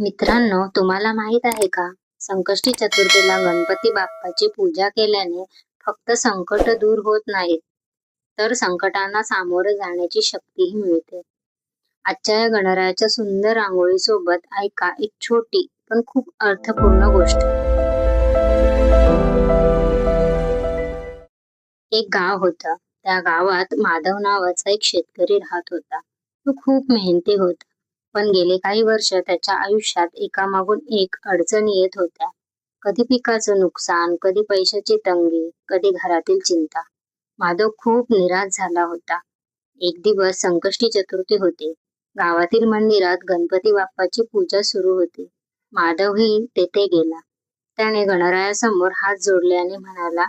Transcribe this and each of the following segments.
मित्रांनो, तुम्हाला माहित आहे का? संकष्टी चतुर्थीला गणपती बाप्पाची पूजा केल्याने फक्त संकट दूर होत नाहीत, तर संकटांना सामोरे जाण्याची शक्तीही मिळते. आजच्या या गणरायाच्या सुंदर रांगोळीसोबत ऐका एक छोटी पण खूप अर्थपूर्ण गोष्ट. एक गाव होतं. त्या गावात माधव नावाचा एक शेतकरी राहत होता. तो खूप मेहनती होता. पण गेले काही वर्ष त्याच्या आयुष्यात एकामागून एक अडचणी येत होत्या. कधी पिकाचं नुकसान, कधी पैशाची तंगी, कधी घरातील चिंता. माधव खूप निराश झाला होता. एक दिवस संकष्टी चतुर्थी होती. गावातील मंदिरात गणपती बाप्पाची पूजा सुरू होती. माधवही तेथे गेला. त्याने गणरायासमोर हात जोडले आणि म्हणाला,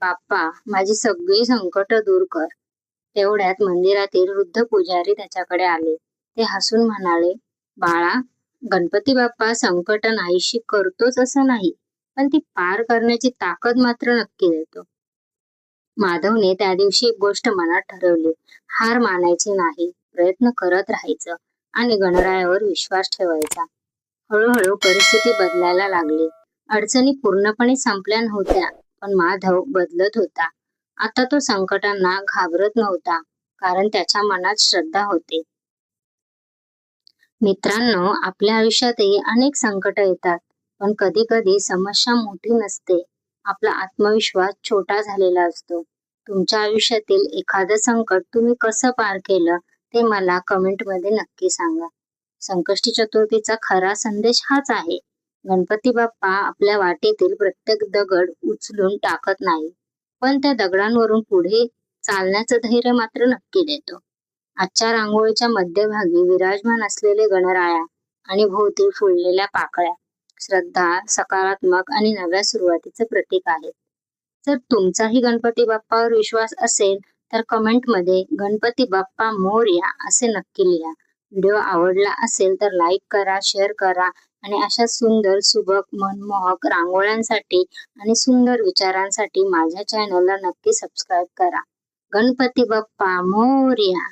बाप्पा, माझी सगळी संकट दूर कर. तेवढ्यात मंदिरातील वृद्ध पुजारी त्याच्याकडे आले. ते हसून म्हणाले, बाळा, गणपती बाप्पा संकट नाहीशी करतोच असं नाही, पण ती पार करण्याची ताकद मात्र नक्की देतो. माधवने त्या दिवशी एक गोष्ट मनात ठरवली. हार मानायची नाही, प्रयत्न करत राहायचं आणि गणरायावर विश्वास ठेवायचा. हळूहळू परिस्थिती बदलायला लागली. अडचणी पूर्णपणे संपल्या नव्हत्या, पण माधव बदलत होता. आता तो संकटांना घाबरत नव्हता, कारण त्याच्या मनात श्रद्धा होती. मित्रांनो, आपल्या आयुष्यातही अनेक संकट येतात, पण कधी कधी समस्या मोठी नसते. आपला आत्मविश्वास छोटा झालेला असतो. तुमच्या आयुष्यातील एखादं संकट तुम्ही कसं पार केलं ते मला कमेंटमध्ये नक्की सांगा. संकष्टी चतुर्थीचा खरा संदेश हाच आहे. गणपती बाप्पा आपल्या वाटेतील प्रत्येक दगड उचलून टाकत नाही, पण त्या दगडांवरून पुढे चालण्याचं धैर्य मात्र नक्की देतो. आजच्या रांगोळीच्या मध्यभागी विराजमान असलेले गणराया आणि भोवती फुललेल्या पाकळ्या श्रद्धा, सकारात्मक आणि नव्या सुरुवातीचे प्रतीक आहेत. जर तुमचाही गणपती बाप्पावर विश्वास असेल तर कमेंटमध्ये गणपती बाप्पा मोरया असे नक्की लिहा. व्हिडिओ आवडला असेल तर लाईक करा, शेअर करा आणि अशा सुंदर, सुबक, मनमोहक रांगोळ्यांसाठी आणि सुंदर विचारांसाठी माझ्या चॅनलला नक्की सबस्क्राईब करा. गणपती बाप्पा मोरया.